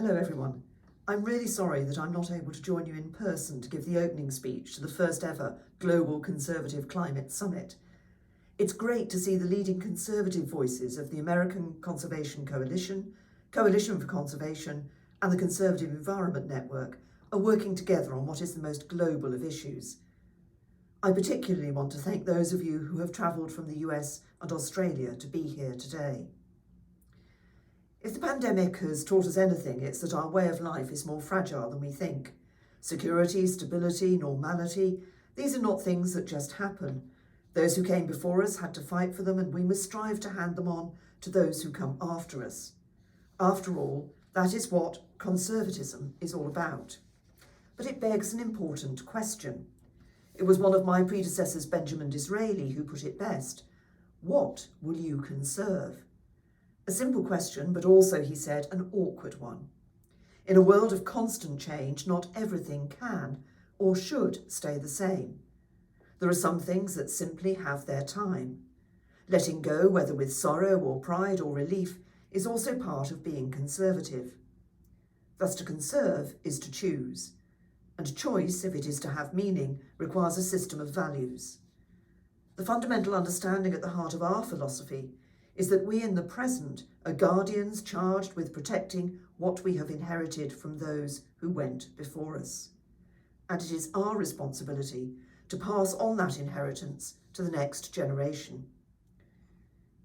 Hello everyone. I'm really sorry that I'm not able to join you in person to give the opening speech to the first ever Global Conservative Climate Summit. It's great to see the leading conservative voices of the American Conservation Coalition, Coalition for Conservation, and the Conservative Environment Network are working together on what is the most global of issues. I particularly want to thank those of you who have travelled from the US and Australia to be here today. If the pandemic has taught us anything, it's that our way of life is more fragile than we think. Security, stability, normality, these are not things that just happen. Those who came before us had to fight for them, and we must strive to hand them on to those who come after us. After all, that is what conservatism is all about. But it begs an important question. It was one of my predecessors, Benjamin Disraeli, who put it best. What will you conserve? A simple question, but also, he said, an awkward one. In a world of constant change, not everything can or should stay the same. There are some things that simply have their time. Letting go, whether with sorrow or pride or relief, is also part of being conservative. Thus, to conserve is to choose. And choice, if it is to have meaning, requires a system of values. The fundamental understanding at the heart of our philosophy is that we in the present are guardians charged with protecting what we have inherited from those who went before us. And it is our responsibility to pass on that inheritance to the next generation.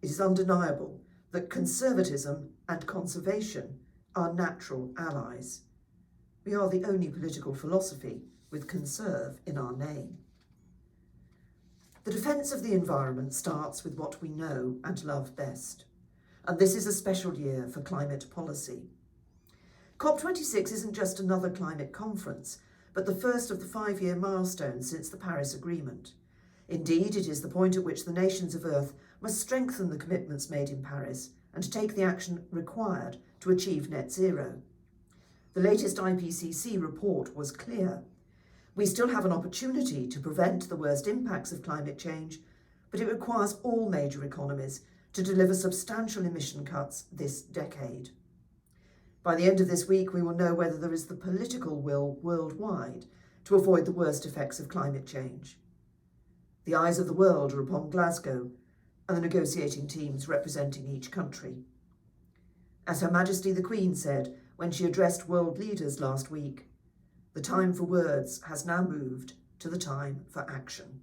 It is undeniable that conservatism and conservation are natural allies. We are the only political philosophy with conserve in our name. The defence of the environment starts with what we know and love best. And this is a special year for climate policy. COP26 isn't just another climate conference, but the first of the 5-year milestones since the Paris Agreement. Indeed, it is the point at which the nations of Earth must strengthen the commitments made in Paris and take the action required to achieve net zero. The latest IPCC report was clear. We still have an opportunity to prevent the worst impacts of climate change, but it requires all major economies to deliver substantial emission cuts this decade. By the end of this week, we will know whether there is the political will worldwide to avoid the worst effects of climate change. The eyes of the world are upon Glasgow and the negotiating teams representing each country. As Her Majesty the Queen said when she addressed world leaders last week, the time for words has now moved to the time for action.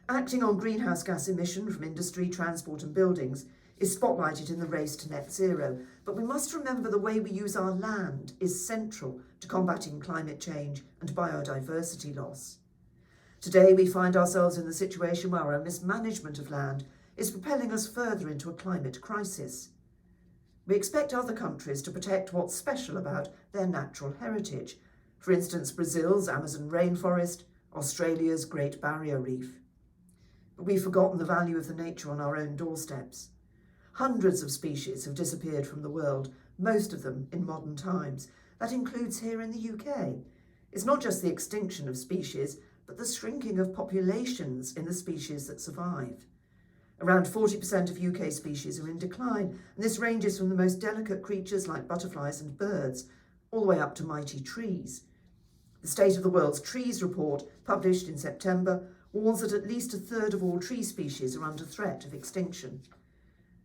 Acting on greenhouse gas emission from industry, transport and buildings is spotlighted in the race to net zero, but we must remember the way we use our land is central to combating climate change and biodiversity loss. Today we find ourselves in the situation where our mismanagement of land is propelling us further into a climate crisis. We expect other countries to protect what's special about their natural heritage, for instance Brazil's Amazon rainforest, Australia's Great Barrier Reef. But we've forgotten the value of the nature on our own doorsteps. Hundreds of species have disappeared from the world, most of them in modern times. That includes here in the UK. It's not just the extinction of species, but the shrinking of populations in the species that survive. Around 40% of UK species are in decline, and this ranges from the most delicate creatures like butterflies and birds, all the way up to mighty trees. The State of the World's Trees report, published in September, warns that at least a third of all tree species are under threat of extinction.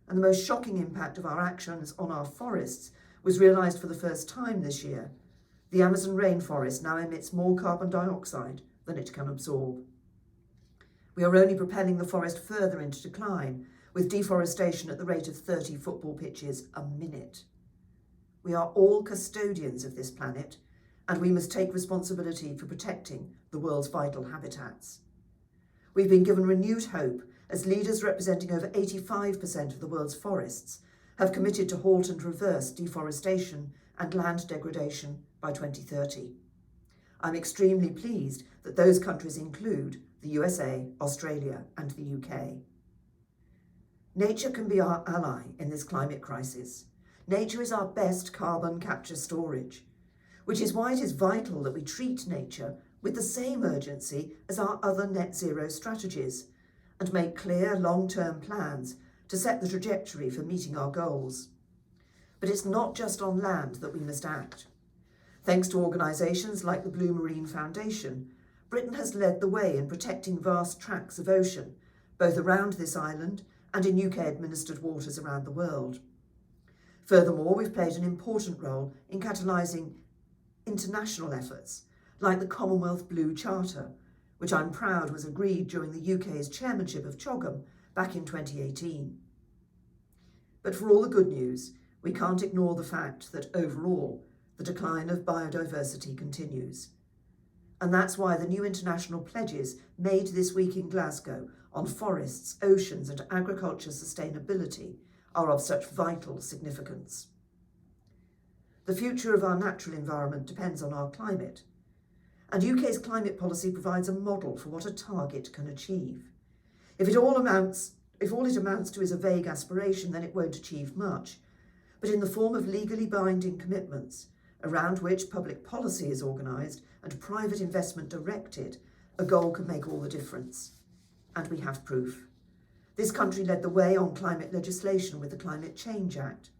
And the most shocking impact of our actions on our forests was realised for the first time this year. The Amazon rainforest now emits more carbon dioxide than it can absorb. We are only propelling the forest further into decline, with deforestation at the rate of 30 football pitches a minute. We are all custodians of this planet, and we must take responsibility for protecting the world's vital habitats. We've been given renewed hope as leaders representing over 85% of the world's forests have committed to halt and reverse deforestation and land degradation by 2030. I'm extremely pleased that those countries include the USA, Australia and the UK. Nature can be our ally in this climate crisis. Nature is our best carbon capture storage, which is why it is vital that we treat nature with the same urgency as our other net zero strategies and make clear long-term plans to set the trajectory for meeting our goals. But But it's not just on land that we must act. Thanks to organisations like the Blue Marine Foundation, Britain has led the way in protecting vast tracts of ocean, both around this island and in UK-administered waters around the world. Furthermore, we've played an important role in catalysing international efforts, like the Commonwealth Blue Charter, which I'm proud was agreed during the UK's chairmanship of CHOGM back in 2018. But for all the good news, we can't ignore the fact that overall, the decline of biodiversity continues. And that's why the new international pledges made this week in Glasgow on forests, oceans and agriculture sustainability are of such vital significance. The future of our natural environment depends on our climate, and UK's climate policy provides a model for what a target can achieve. If all it amounts to is a vague aspiration, then it won't achieve much. But in the form of legally binding commitments, around which public policy is organised and private investment directed, a goal can make all the difference. And we have proof. This country led the way on climate legislation with the Climate Change Act.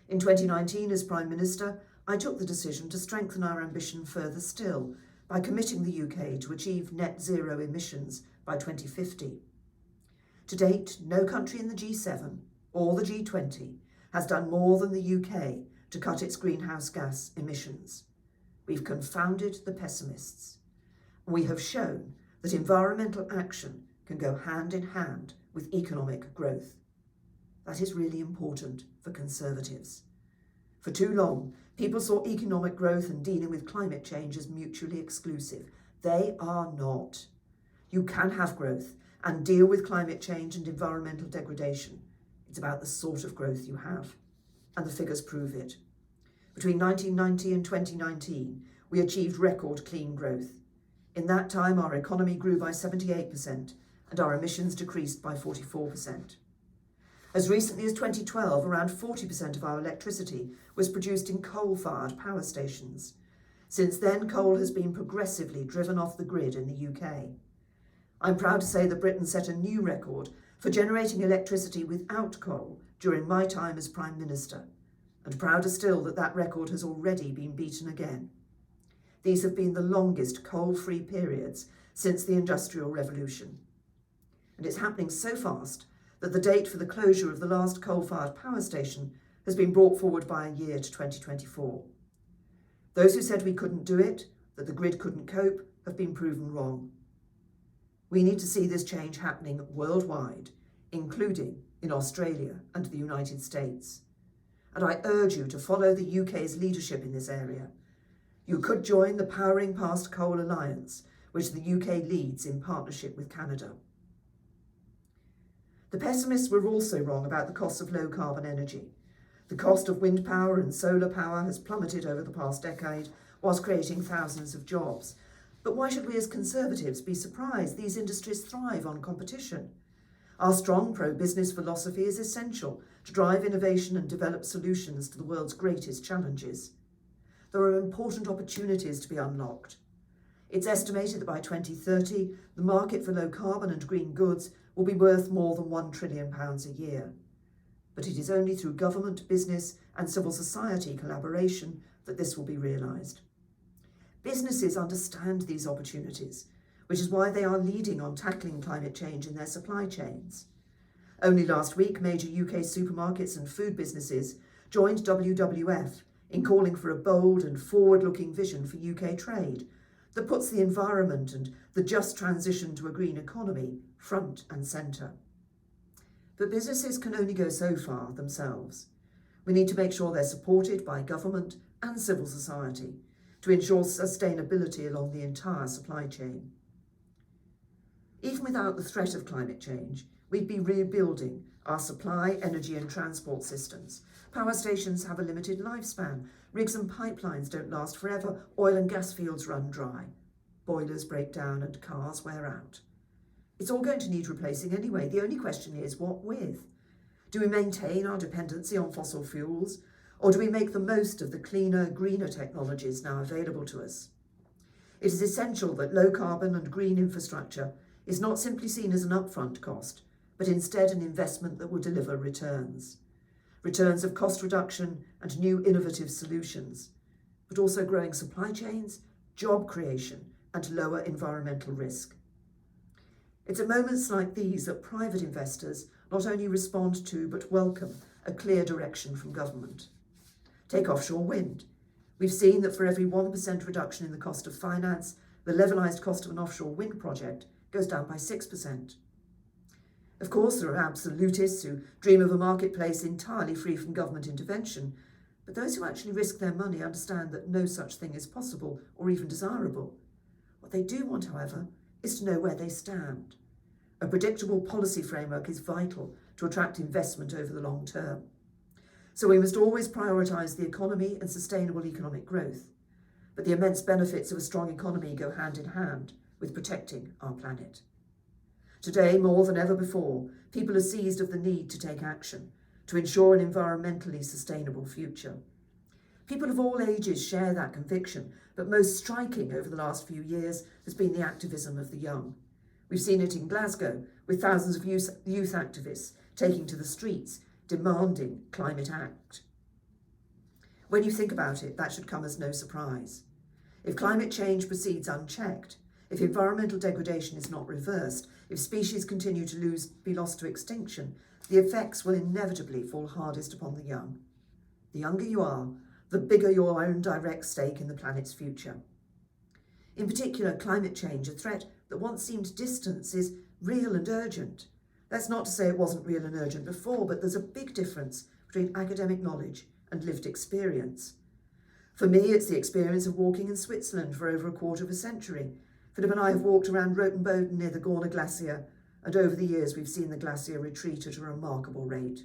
In 2019, as Prime Minister, I took the decision to strengthen our ambition further still by committing the UK to achieve net zero emissions by 2050. To date, no country in the G7 or the G20 has done more than the UK to cut its greenhouse gas emissions. We've confounded the pessimists. We have shown that environmental action can go hand in hand with economic growth. That is really important for Conservatives. For too long, people saw economic growth and dealing with climate change as mutually exclusive. They are not. You can have growth and deal with climate change and environmental degradation. It's about the sort of growth you have, and the figures prove it. Between 1990 and 2019, we achieved record clean growth. In that time, our economy grew by 78% and our emissions decreased by 44%. As recently as 2012, around 40% of our electricity was produced in coal-fired power stations. Since then, coal has been progressively driven off the grid in the UK. I'm proud to say that Britain set a new record for generating electricity without coal during my time as Prime Minister, and prouder still that that record has already been beaten again. These have been the longest coal-free periods since the Industrial Revolution. And it's happening so fast that the date for the closure of the last coal-fired power station has been brought forward by a year to 2024. Those who said we couldn't do it, that the grid couldn't cope, have been proven wrong. We need to see this change happening worldwide, including in Australia and the United States. And I urge you to follow the UK's leadership in this area. You could join the Powering Past Coal Alliance, which the UK leads in partnership with Canada. The pessimists were also wrong about the cost of low-carbon energy. The cost of wind power and solar power has plummeted over the past decade, whilst creating thousands of jobs. But why should we as Conservatives be surprised? These industries thrive on competition. Our strong pro-business philosophy is essential to drive innovation and develop solutions to the world's greatest challenges. There are important opportunities to be unlocked. It's estimated that by 2030, the market for low-carbon and green goods will be worth more than £1 trillion a year. But it is only through government, business and civil society collaboration that this will be realised. Businesses understand these opportunities, which is why they are leading on tackling climate change in their supply chains. Only last week, major UK supermarkets and food businesses joined WWF in calling for a bold and forward-looking vision for UK trade that puts the environment and the just transition to a green economy front and centre. But businesses can only go so far themselves. We need to make sure they're supported by government and civil society to ensure sustainability along the entire supply chain. Even without the threat of climate change, we'd be rebuilding our supply, energy and transport systems. Power stations have a limited lifespan. Rigs and pipelines don't last forever. Oil and gas fields run dry. Boilers break down and cars wear out. It's all going to need replacing anyway. The only question is, what with? Do we maintain our dependency on fossil fuels, or do we make the most of the cleaner, greener technologies now available to us? It is essential that low carbon and green infrastructure is not simply seen as an upfront cost, but instead an investment that will deliver returns. returns of cost reduction and new innovative solutions, but also growing supply chains, job creation, and lower environmental risk. It's at moments like these that private investors not only respond to but welcome a clear direction from government. Take offshore wind. We've seen that for every 1% reduction in the cost of finance, the levelised cost of an offshore wind project goes down by 6%. Of course, there are absolutists who dream of a marketplace entirely free from government intervention, but those who actually risk their money understand that no such thing is possible or even desirable. What they do want, however, is to know where they stand. A predictable policy framework is vital to attract investment over the long term. So we must always prioritise the economy and sustainable economic growth. But the immense benefits of a strong economy go hand in hand with protecting our planet. Today, more than ever before, people are seized of the need to take action to ensure an environmentally sustainable future. People of all ages share that conviction, but most striking over the last few years has been the activism of the young. We've seen it in Glasgow, with thousands of youth activists taking to the streets, demanding climate act. When you think about it, that should come as no surprise. If climate change proceeds unchecked, if environmental degradation is not reversed, if species continue to be lost to extinction, the effects will inevitably fall hardest upon the young. The younger you are, the bigger your own direct stake in the planet's future. In particular, climate change, a threat that once seemed distant, is real and urgent. That's not to say it wasn't real and urgent before, but there's a big difference between academic knowledge and lived experience. For me, it's the experience of walking in Switzerland for over a quarter of a century. Philip and I have walked around Rotenboden near the Gorner Glacier, and over the years we've seen the glacier retreat at a remarkable rate.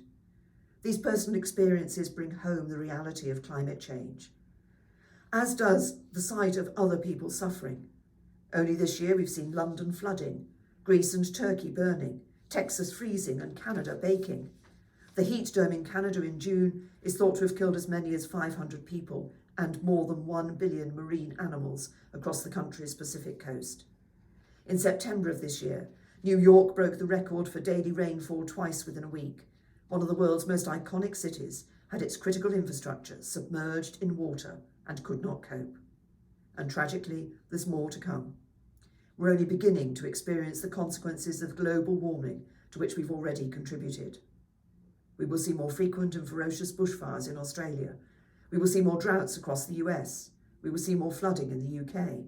These personal experiences bring home the reality of climate change, as does the sight of other people suffering. Only this year we've seen London flooding, Greece and Turkey burning, Texas freezing and Canada baking. The heat dome in Canada in June is thought to have killed as many as 500 people and more than 1 billion marine animals across the country's Pacific coast. In September of this year, New York broke the record for daily rainfall twice within a week. One of the world's most iconic cities had its critical infrastructure submerged in water and could not cope. And tragically, there's more to come. We're only beginning to experience the consequences of global warming to which we've already contributed. We will see more frequent and ferocious bushfires in Australia. We will see more droughts across the US. We will see more flooding in the UK.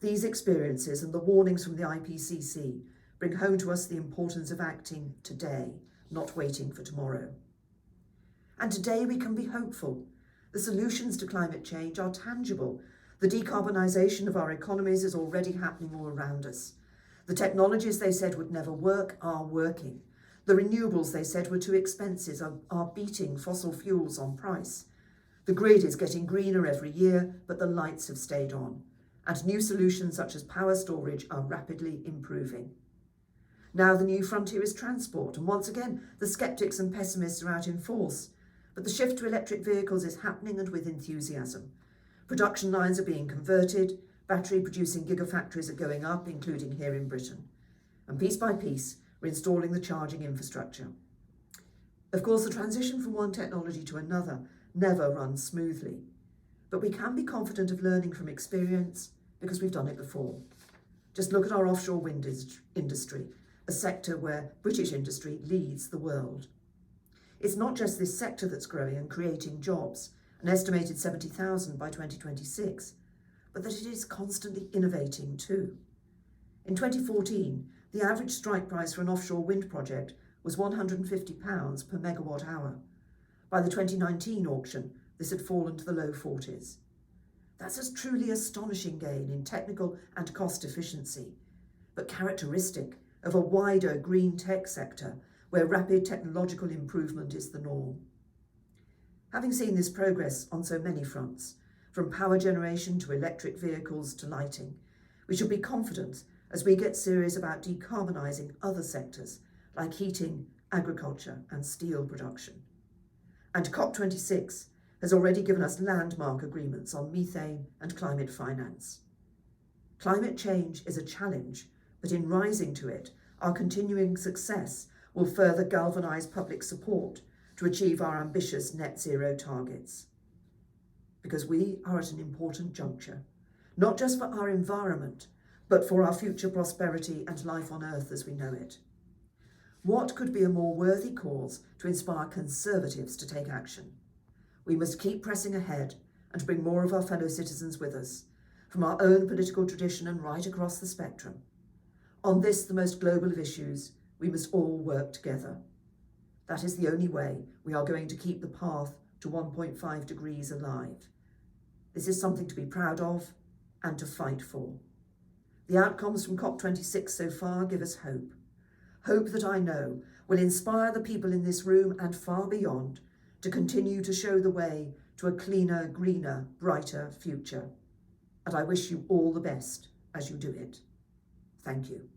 These experiences and the warnings from the IPCC bring home to us the importance of acting today, not waiting for tomorrow. And today we can be hopeful. The solutions to climate change are tangible. The decarbonisation of our economies is already happening all around us. The technologies they said would never work are working. The renewables they said were too expensive are beating fossil fuels on price. The grid is getting greener every year, but the lights have stayed on. And new solutions such as power storage are rapidly improving. Now the new frontier is transport, and once again, the sceptics and pessimists are out in force. But the shift to electric vehicles is happening, and with enthusiasm. Production lines are being converted, battery-producing gigafactories are going up, including here in Britain. And piece by piece, we're installing the charging infrastructure. Of course, the transition from one technology to another never runs smoothly. But we can be confident of learning from experience because we've done it before. Just look at our offshore wind industry, a sector where British industry leads the world. It's not just this sector that's growing and creating jobs, an estimated 70,000 by 2026, but that it is constantly innovating too. In 2014, the average strike price for an offshore wind project was £150 per megawatt hour. By the 2019 auction, this had fallen to the low 40s. That's a truly astonishing gain in technical and cost efficiency, but characteristic of a wider green tech sector where rapid technological improvement is the norm. Having seen this progress on so many fronts, from power generation to electric vehicles to lighting, we should be confident as we get serious about decarbonising other sectors like heating, agriculture and steel production. And COP26 has already given us landmark agreements on methane and climate finance. Climate change is a challenge, but in rising to it, our continuing success will further galvanise public support to achieve our ambitious net zero targets. Because we are at an important juncture, not just for our environment, but for our future prosperity and life on Earth as we know it. What could be a more worthy cause to inspire Conservatives to take action? We must keep pressing ahead and bring more of our fellow citizens with us, from our own political tradition and right across the spectrum. On this, the most global of issues, we must all work together. That is the only way we are going to keep the path to 1.5 degrees alive. This is something to be proud of and to fight for. The outcomes from COP26 so far give us hope. Hope that I know will inspire the people in this room and far beyond to continue to show the way to a cleaner, greener, brighter future. And I wish you all the best as you do it. Thank you.